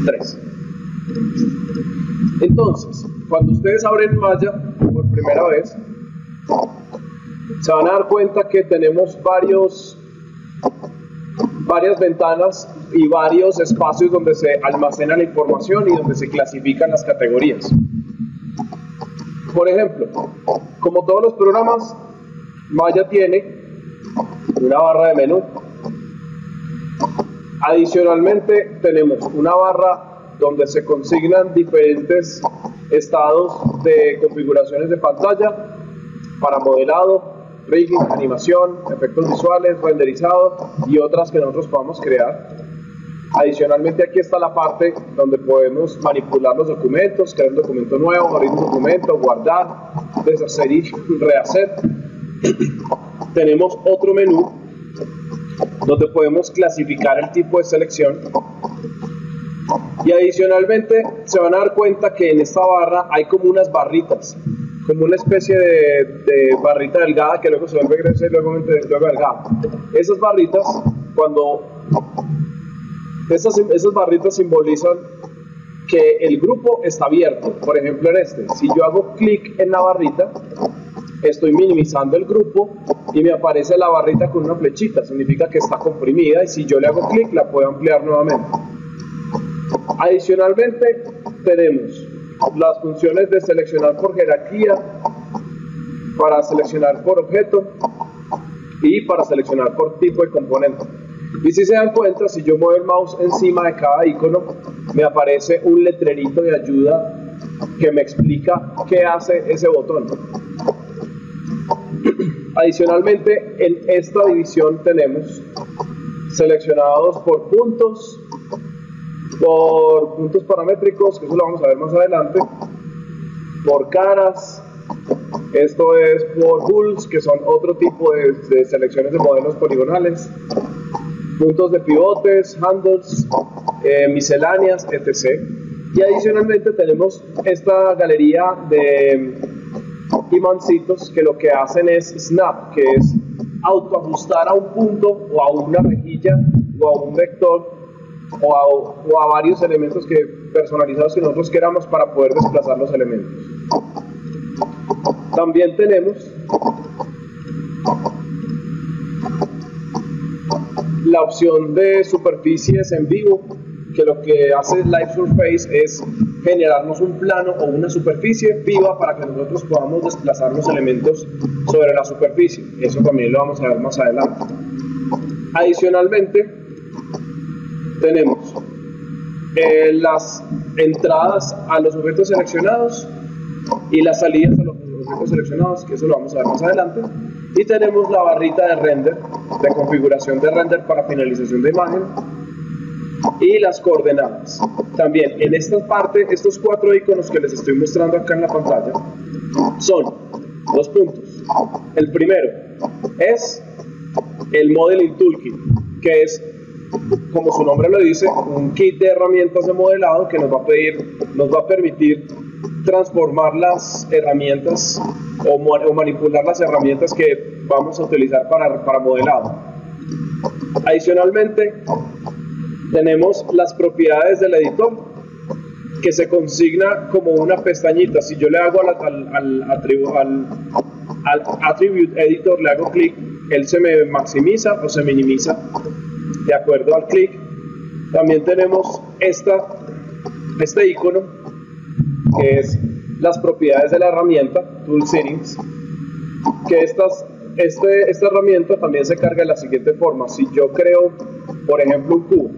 3. Entonces, cuando ustedes abren Maya por primera vez, se van a dar cuenta que tenemos varias ventanas y varios espacios donde se almacena la información y donde se clasifican las categorías. Por ejemplo, como todos los programas, Maya tiene una barra de menú. Adicionalmente, tenemos una barra donde se consignan diferentes estados de configuraciones de pantalla para modelado, rigging, animación, efectos visuales, renderizado y otras que nosotros podamos crear. Adicionalmente, aquí está la parte donde podemos manipular los documentos, crear un documento nuevo, abrir un documento, guardar, deshacer y rehacer. Tenemos otro menú donde podemos clasificar el tipo de selección. Y adicionalmente se van a dar cuenta que en esta barra hay como unas barritas, como una especie de barrita delgada que luego se vuelve gruesa y luego delgada. Esas barritas, esas barritas simbolizan que el grupo está abierto. Por ejemplo, si yo hago clic en la barrita, estoy minimizando el grupo y me aparece la barrita con una flechita, significa que está comprimida, y si yo le hago clic la puedo ampliar nuevamente. Adicionalmente, tenemos las funciones de seleccionar por jerarquía, para seleccionar por objeto y para seleccionar por tipo de componente. Y si se dan cuenta, si yo muevo el mouse encima de cada icono, me aparece un letrerito de ayuda que me explica qué hace ese botón. Adicionalmente, en esta división tenemos seleccionados por puntos paramétricos, que eso lo vamos a ver más adelante, por caras, esto es por bools, que son otro tipo de selecciones de modelos poligonales, puntos de pivotes, handles, misceláneas, etc. Y adicionalmente tenemos esta galería de imancitos que lo que hacen es snap, que es autoajustar a un punto o a una rejilla o a un vector o a varios elementos personalizados que nosotros queramos para poder desplazar los elementos. También tenemos la opción de superficies en vivo, que lo que hace Live Surface es generarnos un plano o una superficie viva para que nosotros podamos desplazar los elementos sobre la superficie. Eso también lo vamos a ver más adelante. Adicionalmente, tenemos las entradas a los objetos seleccionados y las salidas a los objetos seleccionados, que eso lo vamos a ver más adelante. Y tenemos la barrita de render, de configuración de render para finalización de imagen, y las coordenadas. También en esta parte, estos 4 iconos que les estoy mostrando acá en la pantalla son 2 puntos. El primero es el Modeling Toolkit, que es, como su nombre lo dice, un kit de herramientas de modelado que nos va a permitir transformar las herramientas o manipular las herramientas que vamos a utilizar para modelado. Adicionalmente, tenemos las propiedades del editor, que se consigna como una pestañita. Si yo le hago al Attribute Editor, le hago clic, él se me maximiza o se minimiza de acuerdo al clic. También tenemos este icono, que es las propiedades de la herramienta, Tool Settings, que esta herramienta también se carga de la siguiente forma. Si yo creo, por ejemplo, un cubo,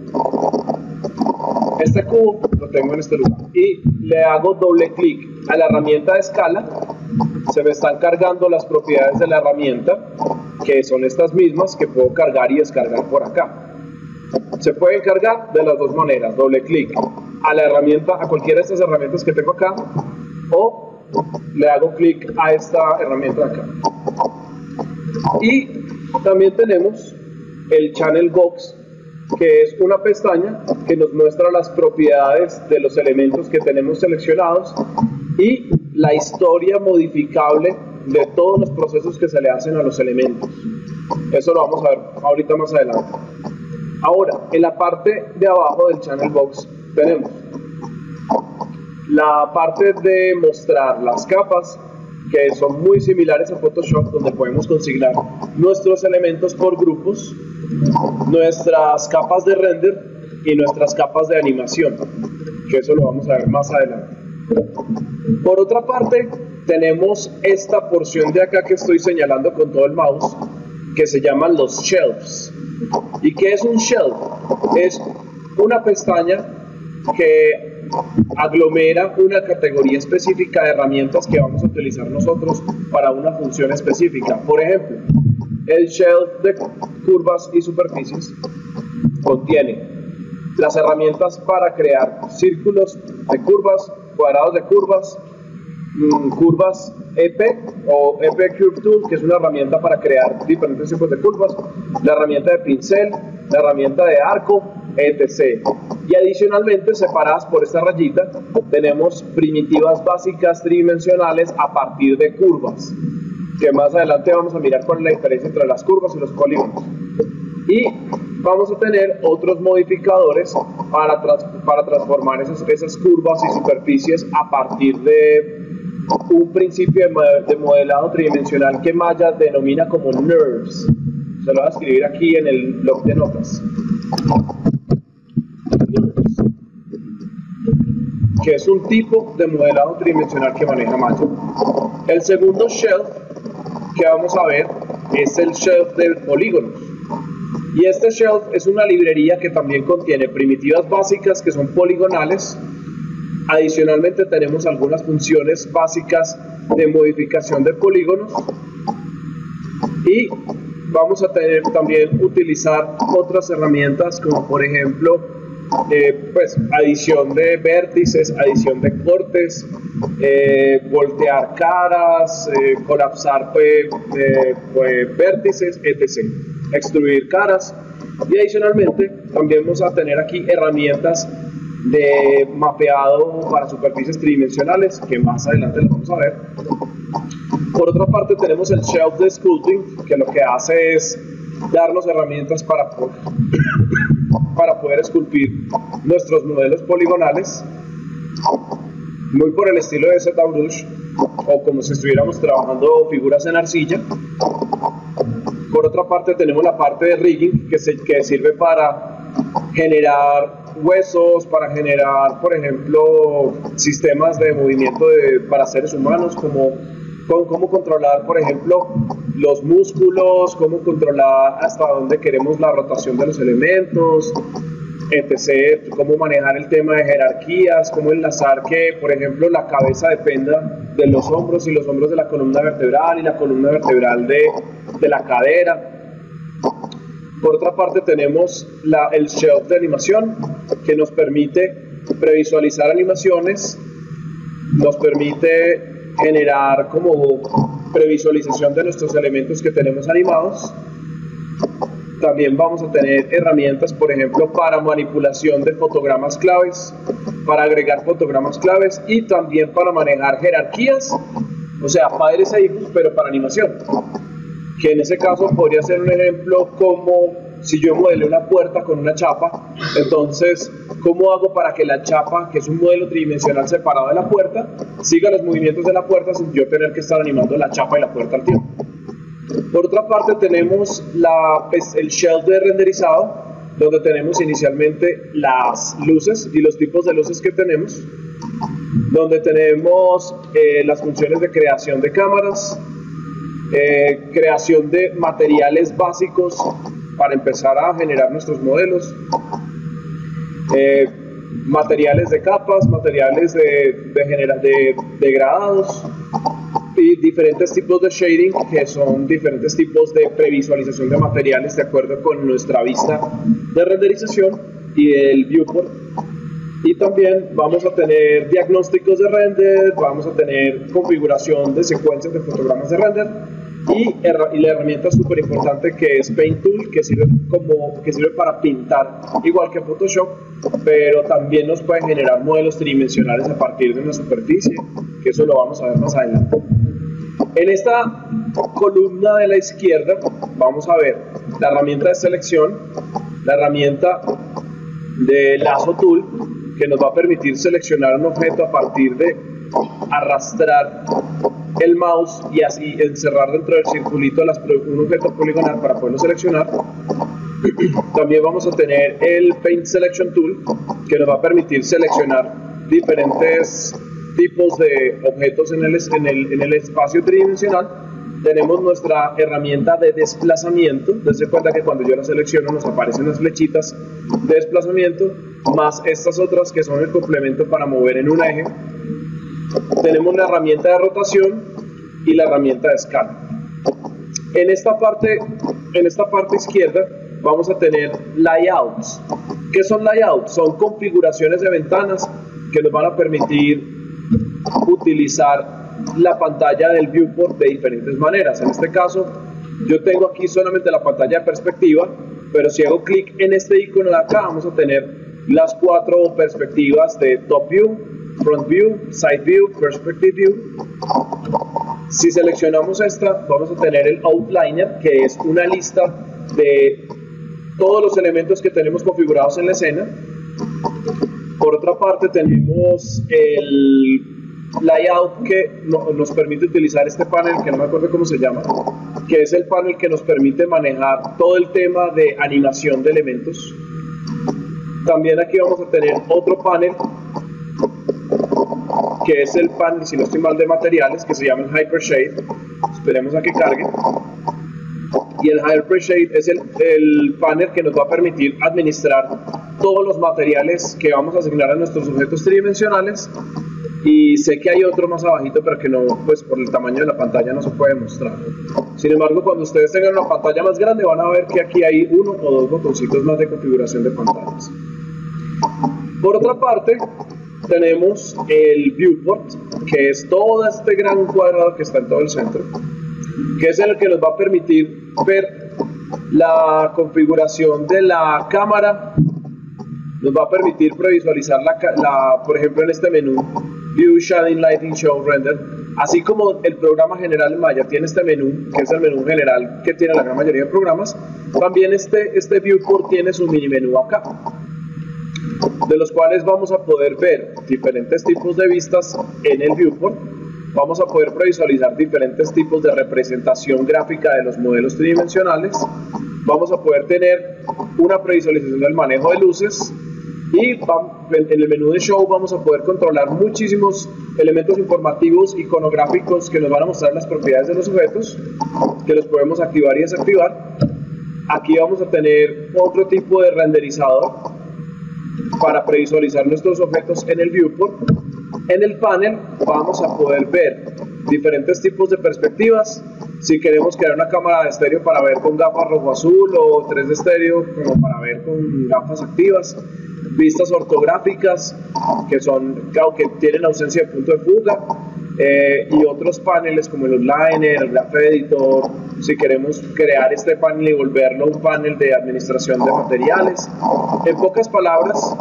este cubo lo tengo en este lugar y le hago doble clic a la herramienta de escala, se me están cargando las propiedades de la herramienta, que son estas mismas que puedo cargar y descargar por acá. Se pueden cargar de las dos maneras: doble clic a la herramienta, a cualquiera de estas herramientas que tengo acá, o le hago clic a esta herramienta de acá. Y también tenemos el Channel Box, que es una pestaña que nos muestra las propiedades de los elementos que tenemos seleccionados y la historia modificable de todos los procesos que se le hacen a los elementos. Eso lo vamos a ver ahorita más adelante. Ahora, en la parte de abajo del Channel Box tenemos la parte de mostrar las capas, que son muy similares a Photoshop, donde podemos consignar nuestros elementos por grupos, nuestras capas de render y nuestras capas de animación, que eso lo vamos a ver más adelante. Por otra parte, tenemos esta porción de acá que estoy señalando con todo el mouse, que se llaman los shelves. ¿Y qué es un shelf? Es una pestaña que aglomera una categoría específica de herramientas que vamos a utilizar nosotros para una función específica. Por ejemplo, el shelf de curvas y superficies contiene las herramientas para crear círculos de curvas, cuadrados de curvas, curvas EP o EP Curve Tool, que es una herramienta para crear diferentes tipos de curvas, la herramienta de pincel, la herramienta de arco, etc. Y adicionalmente, separadas por esta rayita, tenemos primitivas básicas tridimensionales a partir de curvas, que más adelante vamos a mirar cuál es la diferencia entre las curvas y los polígonos. Y vamos a tener otros modificadores para transformar esas curvas y superficies a partir de un principio de modelado tridimensional que Maya denomina como NURBS. Se lo voy a escribir aquí en el bloc de notas. Que es un tipo de modelado tridimensional que maneja Maya. El segundo shelf que vamos a ver es el shelf de polígonos. Y este shelf es una librería que también contiene primitivas básicas que son poligonales. Adicionalmente tenemos algunas funciones básicas de modificación de polígonos y vamos a tener también utilizar otras herramientas como por ejemplo adición de vértices, adición de cortes, voltear caras, colapsar vértices, etc. Extruir caras. Y adicionalmente también vamos a tener aquí herramientas de mapeado para superficies tridimensionales, que más adelante lo vamos a ver. Por otra parte tenemos el shelf de sculpting, que lo que hace es darnos herramientas para poder esculpir nuestros modelos poligonales, muy por el estilo de ZBrush, o como si estuviéramos trabajando figuras en arcilla. Por otra parte tenemos la parte de rigging, que sirve para generar huesos, para generar, por ejemplo, sistemas de movimiento para seres humanos, como cómo controlar, por ejemplo, los músculos, cómo controlar hasta dónde queremos la rotación de los elementos, etc. Cómo manejar el tema de jerarquías, cómo enlazar que, por ejemplo, la cabeza dependa de los hombros y los hombros de la columna vertebral y la columna vertebral de la cadera. Por otra parte tenemos el shelf de animación, que nos permite previsualizar animaciones, nos permite generar como previsualización de nuestros elementos que tenemos animados. También vamos a tener herramientas, por ejemplo, para manipulación de fotogramas claves, para agregar fotogramas claves y también para manejar jerarquías, o sea, padres e hijos, pero para animación. Que en ese caso podría ser un ejemplo como si yo modelé una puerta con una chapa, entonces, ¿cómo hago para que la chapa, que es un modelo tridimensional separado de la puerta, siga los movimientos de la puerta sin yo tener que estar animando la chapa y la puerta al tiempo? Por otra parte tenemos el shelf de renderizado, donde tenemos inicialmente las luces y los tipos de luces que tenemos, donde tenemos las funciones de creación de cámaras, creación de materiales básicos para empezar a generar nuestros modelos, materiales de capas, materiales de degradados y diferentes tipos de shading, que son diferentes tipos de previsualización de materiales de acuerdo con nuestra vista de renderización y el viewport. Y también vamos a tener diagnósticos de render, vamos a tener configuración de secuencias de fotogramas de render y la herramienta súper importante que es Paint Tool, que sirve para pintar igual que Photoshop, pero también nos puede generar modelos tridimensionales a partir de una superficie, que eso lo vamos a ver más adelante. En esta columna de la izquierda vamos a ver la herramienta de selección, la herramienta de Lasso Tool, que nos va a permitir seleccionar un objeto a partir de arrastrar el mouse y así encerrar dentro del circulito un objeto poligonal para poderlo seleccionar. También vamos a tener el Paint Selection Tool, que nos va a permitir seleccionar diferentes tipos de objetos en el espacio tridimensional. Tenemos nuestra herramienta de desplazamiento. Dense cuenta que cuando yo la selecciono nos aparecen las flechitas de desplazamiento, más estas otras que son el complemento para mover en un eje. Tenemos la herramienta de rotación y la herramienta de escala. En esta parte izquierda vamos a tener layouts. ¿Qué son layouts? Son configuraciones de ventanas que nos van a permitir utilizar la pantalla del viewport de diferentes maneras. En este caso, yo tengo aquí solamente la pantalla de perspectiva, pero si hago clic en este icono de acá, vamos a tener las 4 perspectivas de Top View, Front View, Side View, Perspective View. Si seleccionamos esta, vamos a tener el Outliner, que es una lista de todos los elementos que tenemos configurados en la escena. Por otra parte, tenemos el layout que nos permite utilizar este panel, que no me acuerdo cómo se llama, que es el panel que nos permite manejar todo el tema de animación de elementos. También aquí vamos a tener otro panel, que es el panel, si no estoy mal, de materiales, que se llama el Hypershade. Esperemos a que cargue. Y el Hypershade es el panel que nos va a permitir administrar todos los materiales que vamos a asignar a nuestros objetos tridimensionales. Y sé que hay otro más abajito, pero que no, pues por el tamaño de la pantalla no se puede mostrar. Sin embargo, cuando ustedes tengan una pantalla más grande, van a ver que aquí hay 1 o 2 botoncitos más de configuración de pantallas. Por otra parte, tenemos el viewport, que es todo este gran cuadrado que está en todo el centro, que es el que nos va a permitir ver la configuración de la cámara. Nos va a permitir previsualizar por ejemplo, en este menú View, Shading, Lighting, Show, Render. Así como el programa general en Maya tiene este menú, que es el menú general que tiene la gran mayoría de programas, también este viewport tiene su mini menú acá, de los cuales vamos a poder ver diferentes tipos de vistas en el viewport. Vamos a poder previsualizar diferentes tipos de representación gráfica de los modelos tridimensionales. Vamos a poder tener una previsualización del manejo de luces. Y en el menú de Show vamos a poder controlar muchísimos elementos informativos iconográficos que nos van a mostrar las propiedades de los objetos, que los podemos activar y desactivar. Aquí vamos a tener otro tipo de renderizador para previsualizar nuestros objetos en el viewport. En el panel vamos a poder ver diferentes tipos de perspectivas. Si queremos crear una cámara de estéreo para ver con gafas rojo-azul, o 3D estéreo como para ver con gafas activas. Vistas ortográficas, que tienen ausencia de punto de fuga, y otros paneles como el Outliner, el Graph Editor, si queremos crear este panel y volverlo un panel de administración de materiales. En pocas palabras,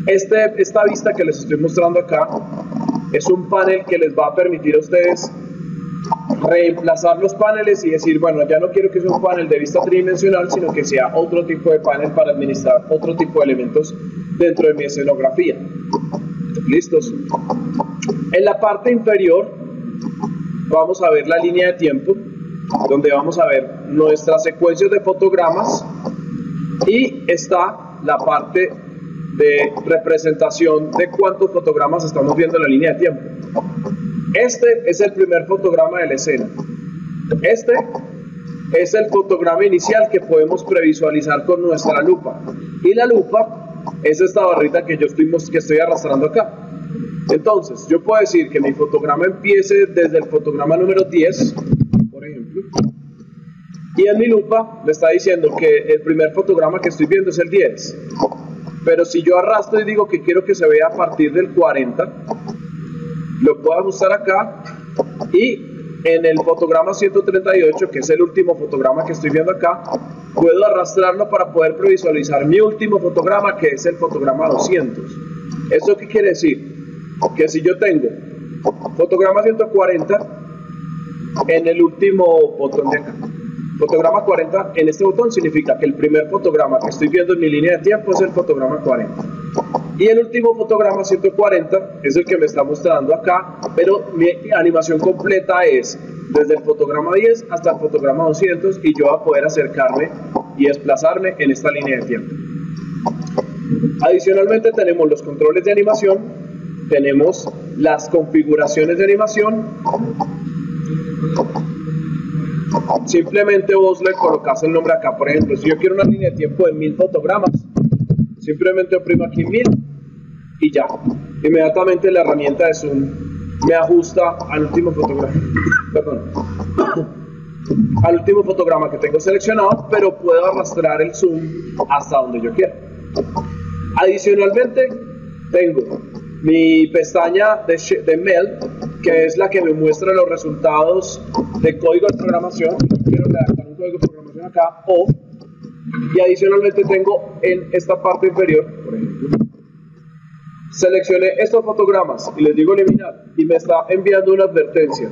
esta vista que les estoy mostrando acá es un panel que les va a permitir a ustedes reemplazar los paneles y decir, bueno, ya no quiero que sea un panel de vista tridimensional, sino que sea otro tipo de panel para administrar otro tipo de elementos dentro de mi escenografía. ¿Listos? En la parte inferior vamos a ver la línea de tiempo, donde vamos a ver nuestras secuencias de fotogramas, y está la parte de representación de cuántos fotogramas estamos viendo en la línea de tiempo. Este es el primer fotograma de la escena. Este es el fotograma inicial que podemos previsualizar con nuestra lupa. Y la lupa es esta barrita que estoy arrastrando acá. Entonces, yo puedo decir que mi fotograma empiece desde el fotograma número 10, por ejemplo. Y en mi lupa me está diciendo que el primer fotograma que estoy viendo es el 10. Pero si yo arrastro y digo que quiero que se vea a partir del 40, lo puedo ajustar acá, y en el fotograma 138, que es el último fotograma que estoy viendo acá, puedo arrastrarlo para poder previsualizar mi último fotograma, que es el fotograma 200. ¿Eso qué quiere decir? Que si yo tengo fotograma 140 en el último botón de acá, fotograma 40 en este botón, significa que el primer fotograma que estoy viendo en mi línea de tiempo es el fotograma 40. Y el último fotograma 140 es el que me está mostrando acá, pero mi animación completa es desde el fotograma 10 hasta el fotograma 200 y yo voy a poder acercarme y desplazarme en esta línea de tiempo. Adicionalmente tenemos los controles de animación, tenemos las configuraciones de animación. Simplemente vos le colocas el nombre acá. Por ejemplo, si yo quiero una línea de tiempo de 1000 fotogramas, simplemente oprimo aquí 1000 y ya. Inmediatamente la herramienta de zoom me ajusta al último fotograma. Perdón. Al último fotograma que tengo seleccionado, pero puedo arrastrar el zoom hasta donde yo quiera. Adicionalmente, tengo mi pestaña de MEL, que es la que me muestra los resultados de código de programación. Quiero redactar un código de programación acá, y adicionalmente tengo en esta parte inferior, por ejemplo, seleccioné estos fotogramas y les digo eliminar, y me está enviando una advertencia.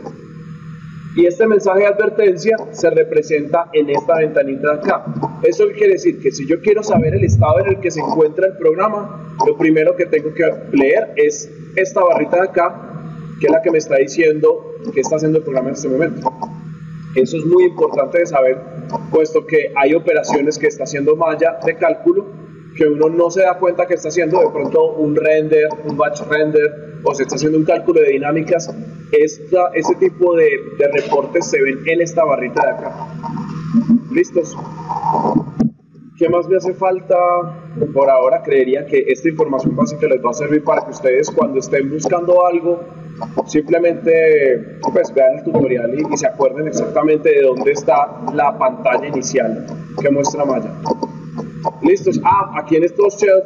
Y este mensaje de advertencia se representa en esta ventanita de acá. Eso quiere decir que si yo quiero saber el estado en el que se encuentra el programa, lo primero que tengo que leer es esta barrita de acá, que es la que me está diciendo qué está haciendo el programa en este momento. Eso es muy importante de saber, puesto que hay operaciones que está haciendo Maya de cálculo que uno no se da cuenta que está haciendo, de pronto un render, un batch render, o se está haciendo un cálculo de dinámicas. Ese tipo de reportes se ven en esta barrita de acá. ¿Listos? ¿Qué más me hace falta? Por ahora creería que esta información básica les va a servir para que ustedes, cuando estén buscando algo, simplemente pues vean el tutorial y se acuerden exactamente de dónde está la pantalla inicial que muestra Maya. ¿Listos? Aquí en estos shelves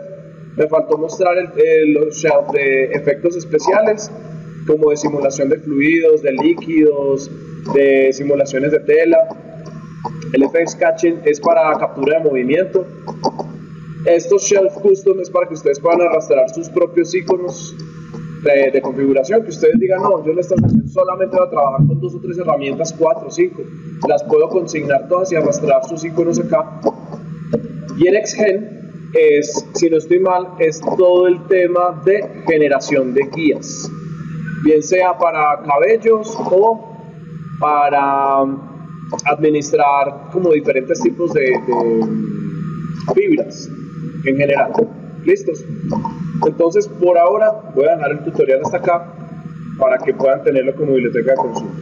me faltó mostrar los shelves de efectos especiales, como de simulación de fluidos, de líquidos, de simulaciones de tela. El FX Caching es para captura de movimiento. Estos Shelf Custom es para que ustedes puedan arrastrar sus propios iconos de configuración, que ustedes digan, no, yo en esta sesión solamente voy a trabajar con 2 o 3 herramientas, 4 o 5. Las puedo consignar todas y arrastrar sus iconos acá. Y en Xgen es, si no estoy mal, es todo el tema de generación de guías, bien sea para cabellos o para administrar como diferentes tipos de fibras en general. ¿Listos? Entonces, por ahora voy a dejar el tutorial hasta acá para que puedan tenerlo como biblioteca de consulta.